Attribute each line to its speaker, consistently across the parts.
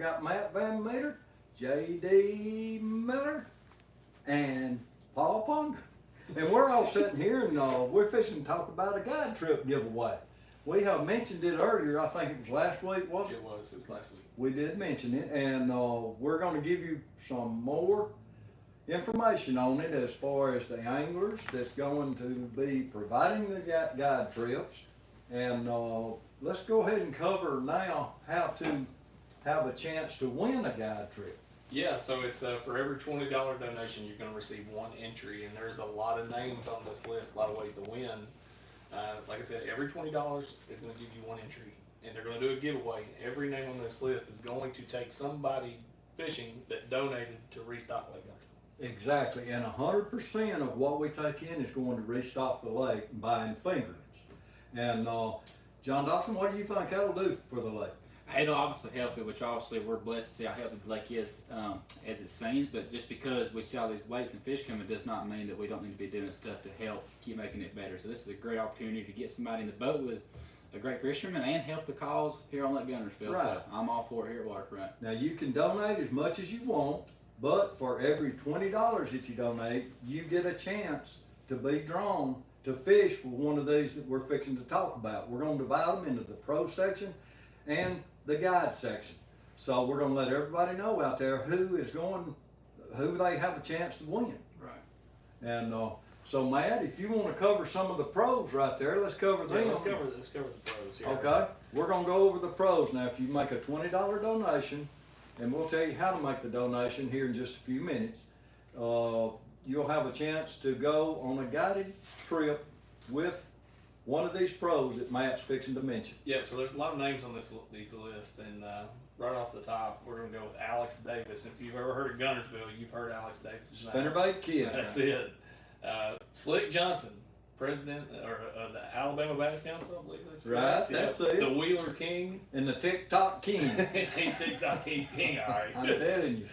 Speaker 1: got Matt Van Meter, J.D. Miller, and Paul Ponder. And we're all sitting here and we're fixing to talk about a guide trip giveaway. We have mentioned it earlier, I think it was last week, wasn't it?
Speaker 2: It was last week.
Speaker 1: We did mention it, and we're going to give you some more information on it as far as the anglers that's going to be providing the guide trips. And let's go ahead and cover now how to have a chance to win a guide trip.
Speaker 2: Yeah, so it's for every $20 donation, you're going to receive one entry, and there's a lot of names on this list, a lot of ways to win. Like I said, every $20 is going to give you one entry, and they're going to do a giveaway. Every name on this list is going to take somebody fishing that donated to restock Lake Guntersville.
Speaker 1: Exactly, and 100% of what we take in is going to restock the lake and buying fingerlings. And John Dawson, what do you think that'll do for the lake?
Speaker 3: It'll obviously help it, which obviously we're blessed to see how healthy the lake is as it seems, but just because we see all these weights and fish coming does not mean that we don't need to be doing stuff to help keep making it better. So this is a great opportunity to get somebody in the boat with a great fisherman and help the cause here on Lake Guntersville.
Speaker 1: Right.
Speaker 3: So I'm all for it here at Waterfront.
Speaker 1: Now you can donate as much as you want, but for every $20 that you donate, you get a chance to be drawn to fish for one of these that we're fixing to talk about. We're going to divide them into the pro section and the guide section. So we're going to let everybody know out there who they have a chance to win.
Speaker 3: Right.
Speaker 1: And so Matt, if you want to cover some of the pros right there, let's cover them.
Speaker 2: Yeah, let's cover the pros here.
Speaker 1: Okay, we're going to go over the pros now. If you make a $20 donation, and we'll tell you how to make the donation here in just a few minutes, you'll have a chance to go on a guided trip with one of these pros that Matt's fixing to mention.
Speaker 2: Yeah, so there's a lot of names on these list, and right off the top, we're going to go with Alex Davis. If you've ever heard of Guntersville, you've heard Alex Davis' name.
Speaker 1: Spinnerbait Kid.
Speaker 2: That's it. Slick Johnson, president of the Alabama Bass Council, I believe that's
Speaker 1: Right, that's it.
Speaker 2: The Wheeler King.
Speaker 1: And the TikTok King.
Speaker 2: He's TikTok King, all right.
Speaker 1: I'm telling you.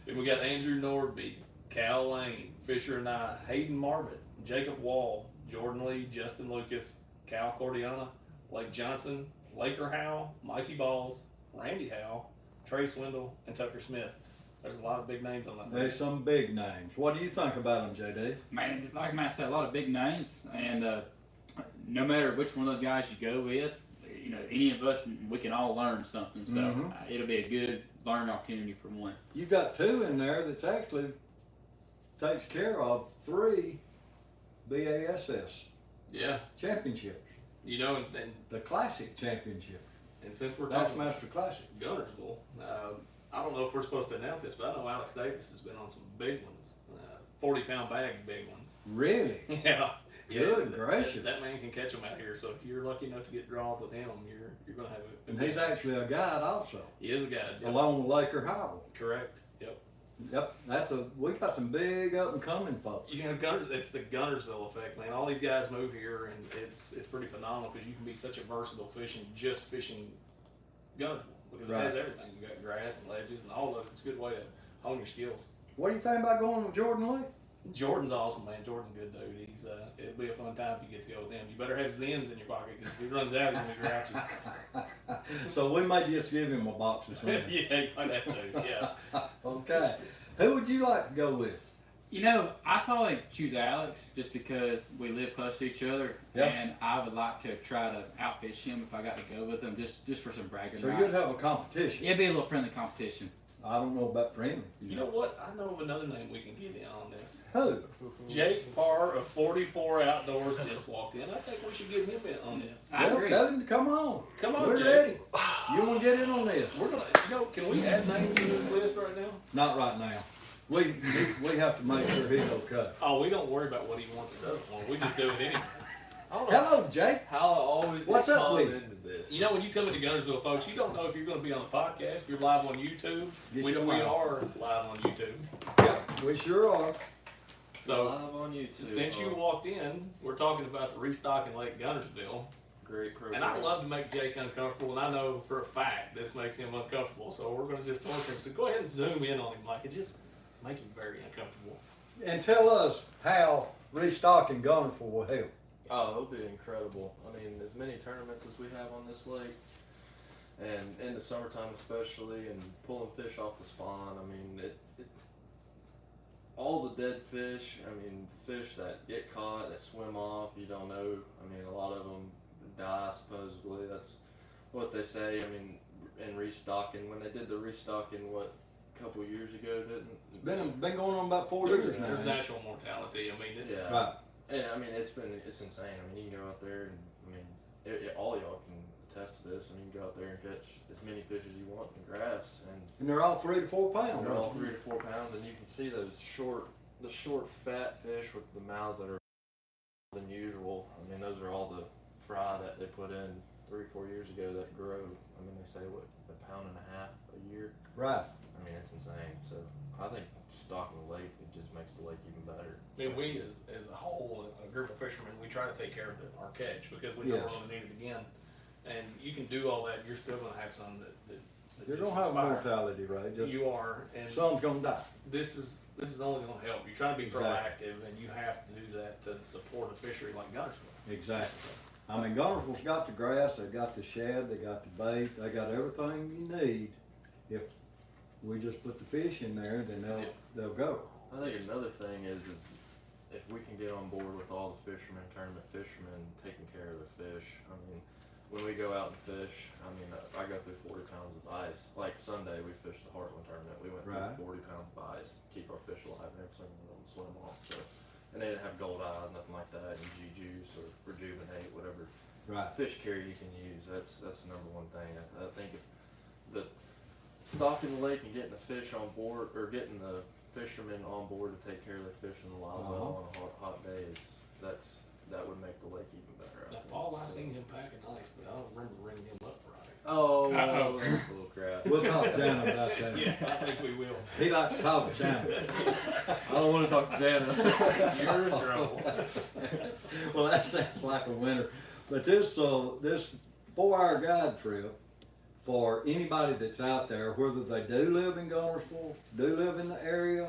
Speaker 2: Then we got Andrew Nordby, Cal Lane, Fisher and I, Hayden Marbett, Jacob Wall, Jordan Lee, Justin Lucas, Cal Cordiana, Lake Johnson, Laker Howell, Mikey Balls, Randy Howell, Trey Swindle, and Tucker Smith. There's a lot of big names on that
Speaker 1: There's
Speaker 2: list.
Speaker 1: some big names. What do you think about them, JD?
Speaker 3: Man, like Matt said, a lot of big names, and no matter which one of those guys you go with, you know, any of us, we can all learn something. So it'll be a good learning opportunity for one.
Speaker 1: You've got two in there that's actually takes care of 3 BASS
Speaker 2: Yeah.
Speaker 1: championships.
Speaker 2: You know, and
Speaker 1: The Classic Championship.
Speaker 2: since we're talking
Speaker 1: Bassmaster Classic.
Speaker 2: Guntersville, I don't know if we're supposed to announce this, but I know Alex Davis has been on some big ones, 40-pound bag big ones.
Speaker 1: Really?
Speaker 2: Yeah.
Speaker 1: Good gracious.
Speaker 2: That man can catch them out here. So if you're lucky enough to get drawn with him, you're going to have a.
Speaker 1: And he's actually a guide also,
Speaker 2: He is a guide. Yep.
Speaker 1: along with Laker Howell.
Speaker 2: Correct. Yep.
Speaker 1: Yep, we got some big up and coming folks.
Speaker 2: You know, it's the Guntersville effect, man. All these guys move here, and it's pretty phenomenal because you can be such a versatile fishing Guntersville because it has everything. You got grass and ledges and all of it. It's a good way to hone your skills.
Speaker 1: What do you think about going with Jordan Lee?
Speaker 2: Jordan's awesome, man. Jordan's a good dude. He's it'll be a fun time if you get to go with him. You better have Zins in your pocket because if he runs out, he's gonna be grouchy.
Speaker 1: So we may just give him a box or something.
Speaker 2: Yeah, you might have to. Yeah.
Speaker 1: Okay. Who would you like to go with?
Speaker 3: You know, I probably choose Alex just because we live close to each other,
Speaker 1: Yep.
Speaker 3: and I would like to try to outfish him if I got to go with him, just for some bragging
Speaker 1: So
Speaker 3: rights.
Speaker 1: you'd have a competition.
Speaker 3: Yeah, it'd be a little friendly competition.
Speaker 1: I don't know about friendly.
Speaker 2: You know what? I know of another name we can get in on this.
Speaker 1: Who?
Speaker 2: Jake Parr of 44 Outdoors just walked in. I think we should get him in on this.
Speaker 3: I agree.
Speaker 1: Tell him to come on.
Speaker 2: Come on,
Speaker 1: We're
Speaker 2: Jake.
Speaker 1: ready. You want to get in on this?
Speaker 2: We're gonna, can we add names to this list right now?
Speaker 1: Not right now. We have to make sure he's okay.
Speaker 2: Oh, we don't worry about what he wants or doesn't want. We just do it anyway. I don't know.
Speaker 1: Hello, Jake.
Speaker 4: How I always
Speaker 1: What's
Speaker 4: get
Speaker 1: up
Speaker 4: called
Speaker 1: with you?
Speaker 4: into this.
Speaker 2: You know, when you come into Guntersville, folks, you don't know if you're going to be on the podcast, if you're live on YouTube,
Speaker 1: Get
Speaker 2: which
Speaker 1: your
Speaker 2: we
Speaker 1: mind.
Speaker 2: are live on YouTube.
Speaker 1: Yep, we sure are.
Speaker 2: So,
Speaker 4: live on YouTube.
Speaker 2: since you walked in, we're talking about the restocking Lake Guntersville.
Speaker 4: Great program.
Speaker 2: And I love to make Jake uncomfortable, and I know for a fact this makes him uncomfortable. So we're going to just torture him. So go ahead and zoom in on him, Mike, and just make him very uncomfortable.
Speaker 1: And tell us how restocking Guntersville will help.
Speaker 4: Oh, it'll be incredible. I mean, as many tournaments as we have on this lake, And in the summertime especially, and pulling fish off the spawn, I mean, all the dead fish, I mean, fish that get caught, that swim off, you don't know. I mean, a lot of them die, supposedly. That's what they say. I mean, and restocking, when they did the restocking, a couple years ago, didn't?
Speaker 1: It's been going on about 4 years now.
Speaker 2: There's natural mortality. I mean,
Speaker 4: Yeah.
Speaker 1: Right.
Speaker 4: And I mean, it's insane. I mean, you can go out there and, I mean, all y'all can attest to this. I mean, you can go out there and catch as many fish as you want in grass,
Speaker 1: And they're all 3 to 4 pounds.
Speaker 4: and they're all
Speaker 1: right?
Speaker 4: 3 to 4 pounds, and you can see those short fat fish with the mouths that are than usual. I mean, those are all the fry that they put in 3 or 4 years ago that grow. I mean, they say what, 1.5 pounds a year.
Speaker 1: Right.
Speaker 4: I mean, it's insane. So I think stocking the lake, it just makes the lake even better.
Speaker 2: I mean, we as a whole, a group of fishermen, we try to take care of our catch because we know
Speaker 1: Yes.
Speaker 2: we're going to need it again. And you can do all that, you're still going to have some that
Speaker 1: You're
Speaker 2: just
Speaker 1: gonna have a
Speaker 2: expire.
Speaker 1: mortality rate. Just
Speaker 2: You are, and
Speaker 1: some's gonna die.
Speaker 2: this is only going to help. You're trying to be
Speaker 1: Exactly.
Speaker 2: proactive, and you have to do that to support a fishery like Guntersville.
Speaker 1: Exactly. I mean, Guntersville's got the grass, they got the shad, they got the bait, they got everything you need. If we just put the fish in there, then they'll go.
Speaker 4: I think another thing is if we can get on board with all the fishermen, tournament fishermen, taking care of their fish. I mean, when we go out and fish, I mean, I go through 40 pounds of ice. Like Sunday, we fished the Heartland tournament. We went
Speaker 1: Right.
Speaker 4: through 40 pounds of ice, keep our fish alive, and every single one of them swim off. So, and they didn't have gold eyes, nothing like that, and G-Juice or Rejuvenate, whatever
Speaker 1: Right.
Speaker 4: fish carrier you can use. That's the number one thing. I think if the stocking the lake and getting the fish on board, or getting the fishermen on board to take care of their fish in the live well on a hot day, that would make the lake even better.
Speaker 2: Now,
Speaker 4: think.
Speaker 2: Paul, I
Speaker 4: So-
Speaker 2: seen him packing ice, but I don't remember ringing him up Friday.
Speaker 4: Oh,
Speaker 2: Uh-oh.
Speaker 4: that's a little crap.
Speaker 1: We'll talk to Jana about that.
Speaker 2: Yeah, I think we will.
Speaker 1: He likes to talk to Jana.
Speaker 4: I don't want to talk to Jana.
Speaker 2: You're in trouble.
Speaker 1: Well, that sounds like a winner. But this 4-hour guide trip for anybody that's out there, whether they do live in Guntersville, do live in the area,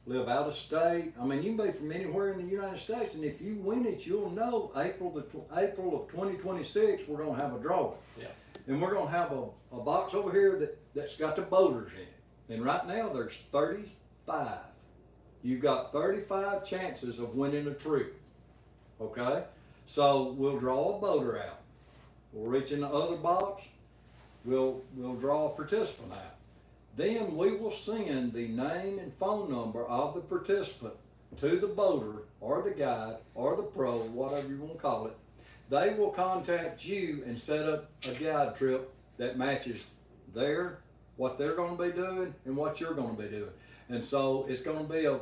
Speaker 1: live out of state. I mean, you can be from anywhere in the United States, and if you win it, you'll know April of 2026, we're gonna have a drawing.
Speaker 2: Yeah.
Speaker 1: And we're gonna have a box over here that's got the boaters in it. And right now, there's 35. You've got 35 chances of winning a trip, okay? So we'll draw a boater out. We'll reach in the other box, we'll draw a participant out. Then we will send the name and phone number of the participant to the boater or the guide or the pro, whatever you want to call it. They will contact you and set up a guide trip that matches what they're going to be doing and what you're going to be doing. And so it's going to be a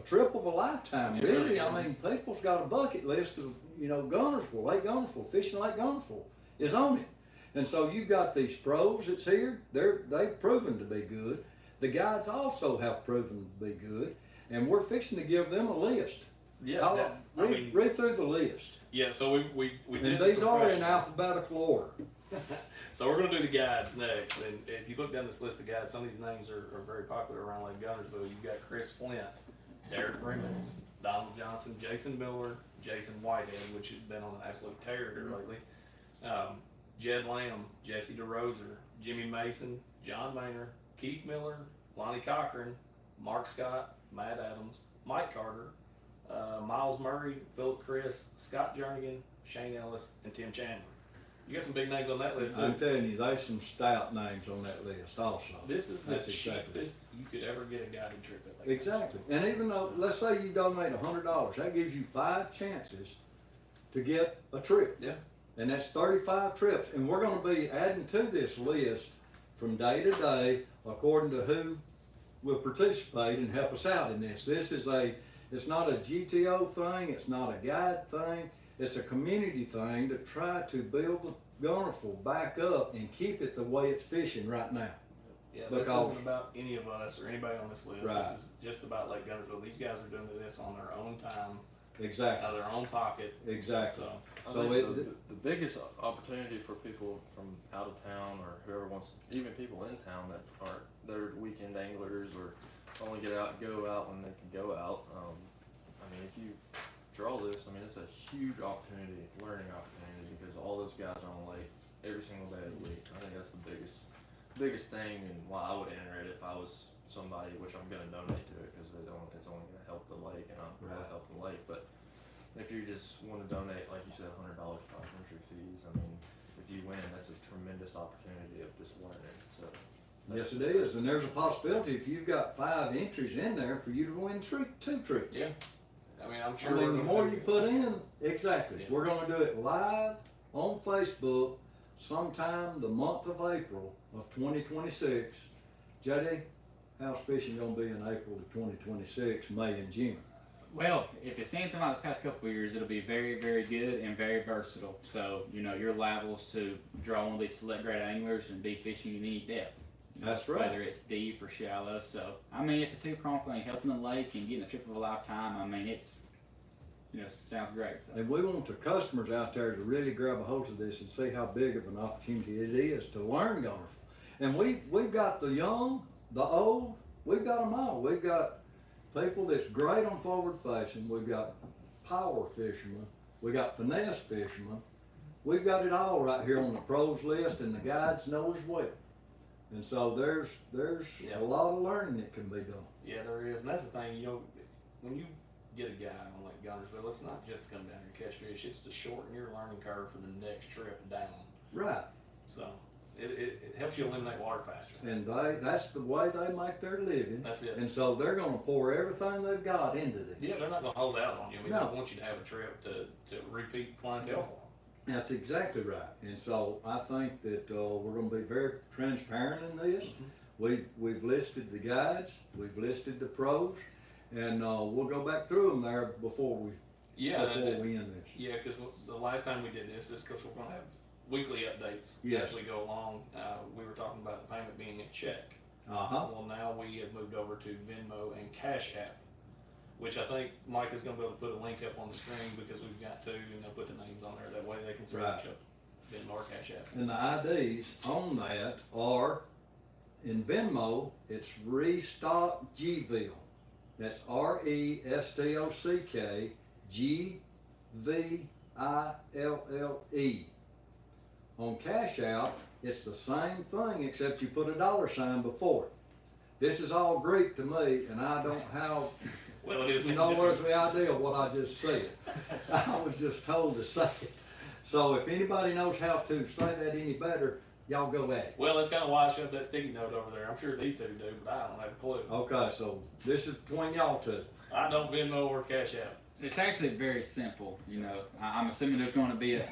Speaker 1: trip of a lifetime,
Speaker 2: It
Speaker 1: really.
Speaker 2: really
Speaker 1: I
Speaker 2: is.
Speaker 1: mean, people's got a bucket list of, Guntersville, Lake Guntersville, fishing Lake Guntersville is on it. And so you've got these pros that's here. They've proven to be good. The guides also have proven to be good. And we're fixing to give them a list.
Speaker 2: Yeah,
Speaker 1: Read through the list.
Speaker 2: yeah. So we did.
Speaker 1: And these are in
Speaker 2: professional.
Speaker 1: alphabetical order.
Speaker 2: So we're gonna do the guides next, and if you look down this list of guides, some of these names are very popular around Lake Guntersville. You've got Chris Flint, Derek Remens, Donald Johnson, Jason Miller, Jason Whitehead, which has been on an absolute tear here lately. Jed Lamb, Jesse DeRoser, Jimmy Mason, John Maynard, Keith Miller, Lonnie Cochran, Mark Scott, Matt Adams, Mike Carter, Miles Murray, Philip Chris, Scott Jernigan, Shane Ellis, and Tim Chandler. You got some big names on that list.
Speaker 1: I'm
Speaker 2: Too.
Speaker 1: telling you, there's some stout names on that list also.
Speaker 2: This is the
Speaker 1: That's exactly.
Speaker 2: cheapest you could ever get a guided trip at. Lake
Speaker 1: Exactly. And even though, let's say you donate $100, that gives you 5 chances to get a trip.
Speaker 2: Yeah.
Speaker 1: And that's 35 trips. And we're going to be adding to this list from day to day according to who will participate and help us out in this. It's not a GTO thing, it's not a guide thing, it's a community thing to try to build the Guntersville back up and keep it the way it's fishing right now.
Speaker 2: Yeah, this
Speaker 1: Because-
Speaker 2: isn't about any of us or anybody on this list.
Speaker 1: Right.
Speaker 2: This is just about Lake Guntersville. These guys are doing this on their own time,
Speaker 1: Exactly.
Speaker 2: out of their own pocket.
Speaker 1: Exactly.
Speaker 2: So,
Speaker 4: I
Speaker 1: So
Speaker 4: think the biggest opportunity for people from out of town or whoever wants, even people in town that aren't, they're weekend anglers or only go out when they can go out. I mean, if you draw this, I mean, it's a huge opportunity, learning opportunity, because all those guys are on the lake every single day of the week. I think that's the biggest thing, and why I would enter it if I was somebody, which I'm gonna donate to it, because it's only gonna help the lake, and I'm gonna help the lake. But if you just want to donate, like you said, $100 for entry fees, I mean, if you win, that's a tremendous opportunity of just learning. So.
Speaker 1: Yes, it is, and there's a possibility if you've got 5 entries in there for you to win 2 trips.
Speaker 2: Yeah. I mean, I'm
Speaker 1: I
Speaker 2: sure.
Speaker 1: mean, the more you put in, exactly.
Speaker 2: Yeah.
Speaker 1: We're gonna do it live on Facebook sometime the month of April of 2026. JD, how's fishing gonna be in April of 2026, May and June?
Speaker 3: Well, if it's anything like the past couple of years, it'll be very, very good and very versatile. So, you know, you're liable to draw one of these select grade anglers and be fishing in any depth.
Speaker 1: That's right.
Speaker 3: Whether it's deep or shallow. So, I mean, it's a two-pronged thing, helping the lake and getting a trip of a lifetime. I mean, it's, you know, sounds great. So.
Speaker 1: And we want the customers out there to really grab a hold of this and see how big of an opportunity it is to learn golf. And we've got the young, the old, we've got them all. We've got people that's great on forward facing. We've got power fishermen. We got finesse fishermen. We've got it all right here on the pros list, and the guides know as well. And so there's
Speaker 2: Yeah.
Speaker 1: a lot of learning that can be done.
Speaker 2: Yeah, there is, and that's the thing. You know, when you get a guy on Lake Guntersville, it's not just to come down here and catch fish. It's to shorten your learning curve for the next trip down.
Speaker 1: Right.
Speaker 2: So it helps you eliminate water faster.
Speaker 1: And that's the way they make their living.
Speaker 2: That's it.
Speaker 1: And so they're gonna pour everything they've got into this.
Speaker 2: Yeah, they're not going to hold out on you. I mean,
Speaker 1: No.
Speaker 2: they want you to have a trip to repeat clientele for them.
Speaker 1: That's exactly right. And so I think that we're gonna be very transparent in this. We've listed the guides, we've listed the pros, and we'll go back through them there before we
Speaker 2: we
Speaker 1: end this.
Speaker 2: Yeah, because the last time we did this, because we're going to have weekly updates
Speaker 1: Yes.
Speaker 2: as we go along. We were talking about the payment being a check.
Speaker 1: Uh-huh.
Speaker 2: Well, now we have moved over to Venmo and Cash App, which I think Mike is going to be able to put a link up on the screen because we've got to, and they'll put the names on there. That way they can search
Speaker 1: Right.
Speaker 2: up Venmo or Cash App.
Speaker 1: And the IDs on that are, in Venmo, it's Restock Gville. That's RESTOCK GVILLE. On Cash App, it's the same thing except you put a $sign before it. This is all Greek to me, and I don't have
Speaker 2: Well, it is.
Speaker 1: no earthly idea what I just said. I was just told to say it. So if anybody knows how to say that any better, y'all go at it.
Speaker 2: Well, that's kind of why I shoved that sticky note over there. I'm sure these two do, but I don't have a clue.
Speaker 1: Okay, so this is between y'all two.
Speaker 2: I don't Venmo or Cash App.
Speaker 3: It's actually very simple. You know, I'm assuming there's going to be a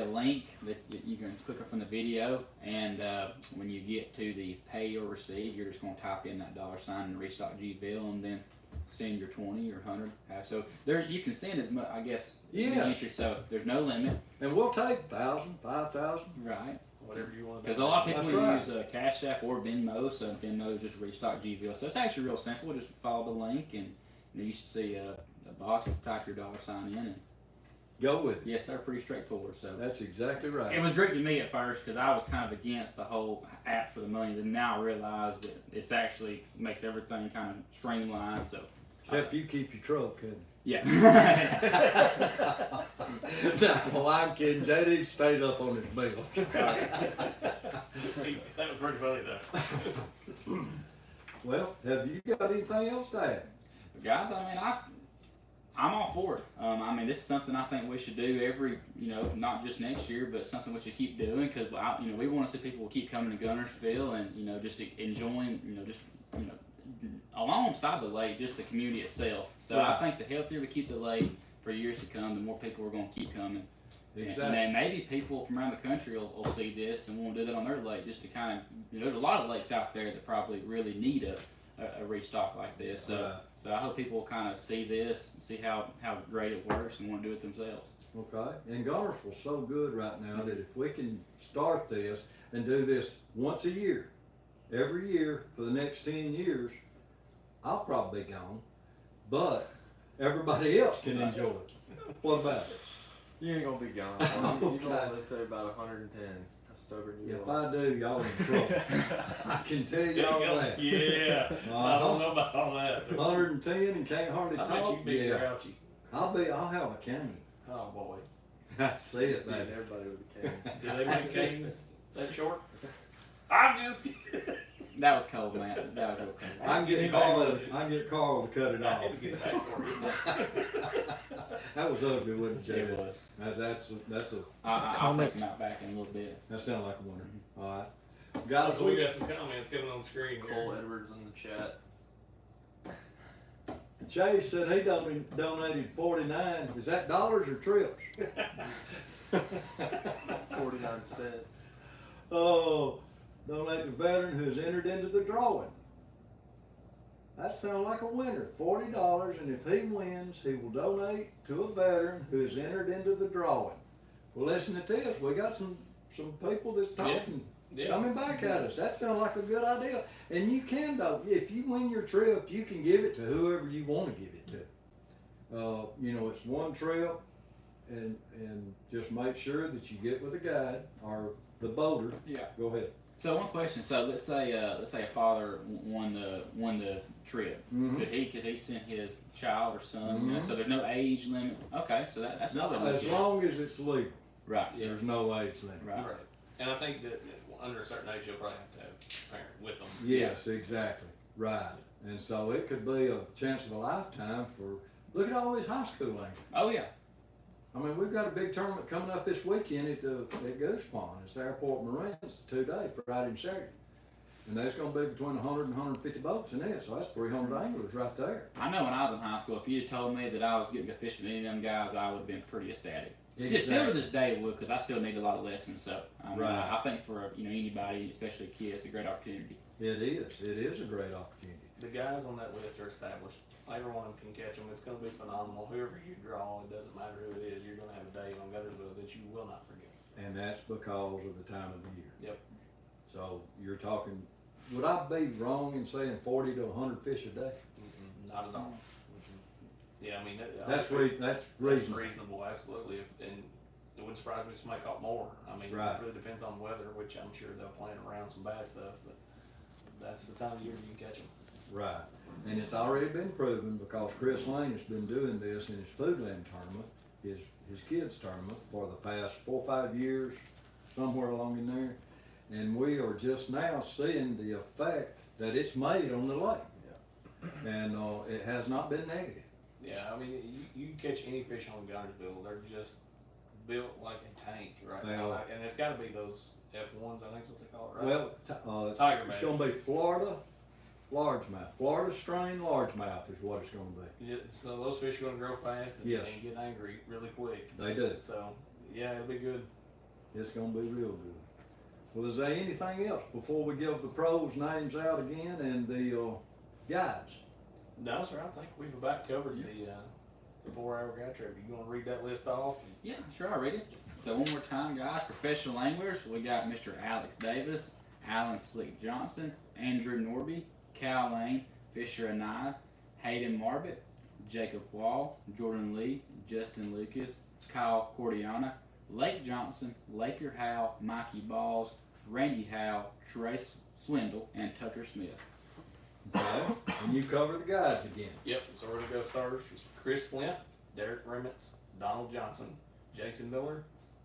Speaker 3: link that you can click up on the video, and when you get to the pay or receive, you're just going to type in that $sign and Restock G bill, and then send your 20 or 100. So there you can send as much, I guess.
Speaker 1: Yeah.
Speaker 3: So there's no limit.
Speaker 1: And we'll take 1,000, 5,000.
Speaker 3: Right.
Speaker 2: Whatever you want to do.
Speaker 3: Because a lot of people
Speaker 1: That's
Speaker 3: use Cash App or Venmo, so Venmo is just Restock G bill. So it's actually real simple. Just follow the link, and you should see a box to type your $sign in, and
Speaker 1: Go with it.
Speaker 3: yes, they're pretty straightforward. So
Speaker 1: That's exactly right.
Speaker 3: it was great to me at first because I was kind of against the whole app for the money. Then now I realize that it's actually makes everything kind of streamlined. So
Speaker 1: Except you keep your truck, couldn't
Speaker 3: yeah.
Speaker 1: No, well, I'm kidding. JD stayed up on his bill.
Speaker 2: That was pretty funny though.
Speaker 1: Well, have you got anything else to add?
Speaker 3: Guys, I mean, I'm all for it. I mean, this is something I think we should do every, not just next year, but something we should keep doing because, we want to see people keep coming to Guntersville and, just enjoying, alongside the lake, just the community itself. So
Speaker 1: Right.
Speaker 3: I think the healthier we keep the lake for years to come, the more people are going to keep coming.
Speaker 1: Exactly.
Speaker 3: And then maybe people from around the country will see this and want to do that on their lake just to kind of, there's a lot of lakes out there that probably really need a restock like this. So,
Speaker 1: Right.
Speaker 3: so I hope people will kind of see this, see how great it works and want to do it themselves.
Speaker 1: Okay, and Guntersville's so good right now that if we can start this and do this once a year, every year for the next 10 years, I'll probably be gone, but everybody else can enjoy it. What about it?
Speaker 4: You ain't gonna be gone. You're gonna live to about 110. How stubborn you
Speaker 1: If
Speaker 4: are.
Speaker 1: I do, y'all in trouble. I can tell y'all that.
Speaker 2: Yeah. I don't know about all that.
Speaker 1: 110 and can't hardly
Speaker 2: I
Speaker 1: talk.
Speaker 2: bet you'd be grouchy.
Speaker 1: I'll have a cane.
Speaker 2: Oh boy.
Speaker 1: I see it,
Speaker 4: Beating
Speaker 1: man.
Speaker 4: everybody with a cane.
Speaker 2: Do they make canes that short? I'm just kidding.
Speaker 3: That was cold, man. That was real cold.
Speaker 1: I can get Carl to cut it
Speaker 2: I
Speaker 1: off.
Speaker 2: had to get it back for you.
Speaker 1: That was ugly, wasn't it,
Speaker 3: It
Speaker 1: Jay?
Speaker 3: was.
Speaker 1: That's a
Speaker 3: I'll take him out back in a little bit.
Speaker 1: that sounded like a winner. All right, guys.
Speaker 2: So we got some comments coming on the screen here.
Speaker 4: Cole Edwards in the chat.
Speaker 1: Chase said he donated 49. Is that dollars or trips?
Speaker 4: 49 cents.
Speaker 1: Oh, donate to veteran who has entered into the drawing. That sounds like a winner. $40, and if he wins, he will donate to a veteran who has entered into the drawing. Well, listen to this. We got some people that's talking, coming back at us. That sounds like a good idea. And you can, though, if you win your trip, you can give it to whoever you want to give it to. You know, it's one trip, and just make sure that you get with a guide or the boater.
Speaker 3: Yeah.
Speaker 1: Go ahead.
Speaker 3: So one question. So let's say a father won the trip.
Speaker 1: Mhm.
Speaker 3: Could he send his child or son? You know,
Speaker 1: Mhm.
Speaker 3: so there's no age limit. Okay, so that's another one.
Speaker 1: As long as it's legal,
Speaker 3: Right.
Speaker 2: Yeah.
Speaker 1: there's no age limit.
Speaker 3: Right.
Speaker 2: Right. And I think that under a certain age, you'll probably have to have a parent with them.
Speaker 1: Yes, exactly. Right. And so it could be a chance of a lifetime for, look at all these high school lanes.
Speaker 3: Oh yeah.
Speaker 1: I mean, we've got a big tournament coming up this weekend at Goose Pond. It's the Airport Marines. It's 2 days, Friday and Saturday. And there's going to be between 100 and 150 boats in it. So that's 300 anglers right there.
Speaker 3: I know when I was in high school, if you'd told me that I was getting to fish with any of them guys, I would have been pretty ecstatic. Still to
Speaker 1: Exactly.
Speaker 3: this day it would, because I still need a lot of lessons. So
Speaker 1: Right.
Speaker 3: I think for anybody, especially a kid, it's a great opportunity.
Speaker 1: It is. It is a great opportunity.
Speaker 2: The guys on that list are established. Every one of them can catch them. It's going to be phenomenal. Whoever you draw, it doesn't matter who it is. You're going to have a day on Guttersville that you will not forget.
Speaker 1: And that's because of the time of the year.
Speaker 2: Yep.
Speaker 1: So you're talking, would I be wrong in saying 40 to 100 fish a day?
Speaker 2: Not at all. Yeah, I mean
Speaker 1: That's
Speaker 2: that's
Speaker 1: reasonable.
Speaker 2: reasonable, absolutely. And it wouldn't surprise me if somebody caught more. I mean,
Speaker 1: Right.
Speaker 2: it really depends on weather, which I'm sure they'll plan around some bad stuff. But that's the time of year you can catch them.
Speaker 1: Right. And it's already been proven because Chris Lane has been doing this in his Foodland tournament, his kids tournament, for the past 4 or 5 years, somewhere along in there. And we are just now seeing the effect that it's made on the lake. Yeah. And it has not been negative.
Speaker 2: Yeah, I mean, you can catch any fish on Guntersville. They're just built like a tank right
Speaker 1: They
Speaker 2: now.
Speaker 1: are.
Speaker 2: And it's got to be those F1s, I think is what they call it, right?
Speaker 1: Well,
Speaker 2: Tiger
Speaker 1: it's
Speaker 2: bass.
Speaker 1: going to be Florida largemouth. Florida strain largemouth is what it's going to be.
Speaker 2: Yeah, so those fish are going to grow fast and,
Speaker 1: Yes.
Speaker 2: and get angry really quick.
Speaker 1: They do.
Speaker 2: So, yeah, it'll be good.
Speaker 1: It's going to be real good. Well, is there anything else before we give the pros' names out again and the guides?
Speaker 2: No, sir, I think we've about covered the 4-hour guide trip. You want to read that list off?
Speaker 3: Yeah, sure, I'll read it. So one more time, guys. Professional anglers, we got Mr. Alex Davis, Alan Slick Johnson, Andrew Norby, Cal Lane, Fisher Anaya, Hayden Marbett, Jacob Wall, Jordan Lee, Justin Lucas, Kyle Cordiana, Lake Johnson, Laker Howe, Mikey Balls, Randy Howe, Trace Swindle, and Tucker Smith.
Speaker 1: Okay. And you cover the guides again.
Speaker 2: Yep. So we're going to go starters. Chris Flint, Derek Remitz, Donald Johnson, Jason Miller,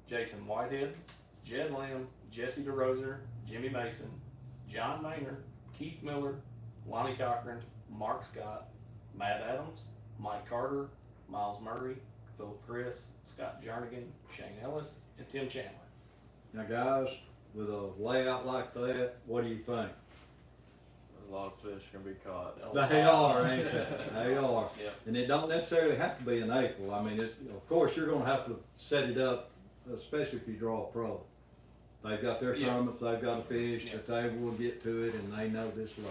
Speaker 2: Jason Whitehead, Jed Lamb, Jesse DeRoser, Jimmy Mason, John Maynard, Keith Miller, Lonnie Cochran, Mark Scott, Matt Adams, Mike Carter, Miles Murray, Philip Chris, Scott Jernigan, Shane Ellis, and Tim Chandler.
Speaker 1: Now, guys, with a layout like that, what do you think?
Speaker 4: There's a lot of fish gonna be caught.
Speaker 1: They are, ain't they? They are.
Speaker 2: Yep.
Speaker 1: And it don't necessarily have to be in April. I mean, of course, you're gonna have to set it up, especially if you draw a pro. They've got their
Speaker 2: Yeah.
Speaker 1: tournaments, they've got a fish,
Speaker 2: Yeah.
Speaker 1: but they will get to it and they know this lake.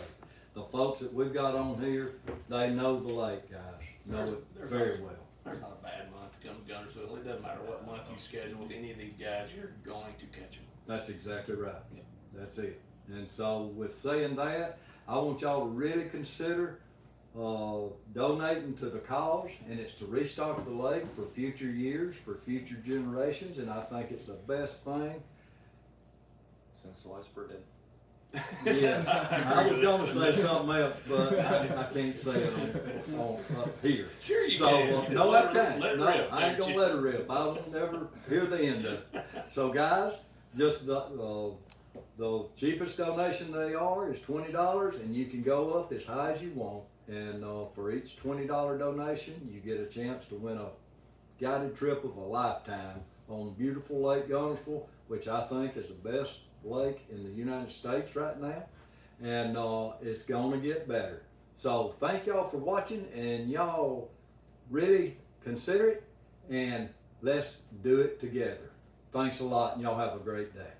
Speaker 1: The folks that we've got on here, they know the lake, guys, know it
Speaker 2: There's
Speaker 1: very well.
Speaker 2: There's not a bad month to come to Guntersville. It doesn't matter what month you schedule with any of these guys, you're going to catch them.
Speaker 1: That's exactly right.
Speaker 2: Yep.
Speaker 1: That's it. And so with saying that, I want y'all to really consider donating to the cause, and it's to restock the lake for future years, for future generations, and I think it's the best thing.
Speaker 4: Since sliced bread.
Speaker 1: Yeah, I was gonna say something else, but I can't say it on up here.
Speaker 2: Sure you
Speaker 1: So,
Speaker 2: can.
Speaker 1: no,
Speaker 2: Let
Speaker 1: I
Speaker 2: her-
Speaker 1: can't.
Speaker 2: let her
Speaker 1: No,
Speaker 2: rip,
Speaker 1: I ain't
Speaker 2: don't
Speaker 1: gonna
Speaker 2: you?
Speaker 1: let her rip. I will never hear the end of it. So guys, just the cheapest donation they are is $20, and you can go up as high as you want. And for each $20 donation, you get a chance to win a guided trip of a lifetime on beautiful Lake Gunnersville, which I think is the best lake in the United States right now. And it's gonna get better. So thank y'all for watching, and y'all really consider it, and let's do it together. Thanks a lot, and y'all have a great day.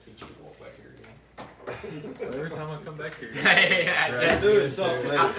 Speaker 2: Teach you to walk back here again.
Speaker 5: Every time I come back here,
Speaker 3: Hey, I
Speaker 5: drag
Speaker 3: just-
Speaker 5: me
Speaker 1: Doing
Speaker 5: into
Speaker 1: something
Speaker 5: it.
Speaker 1: else.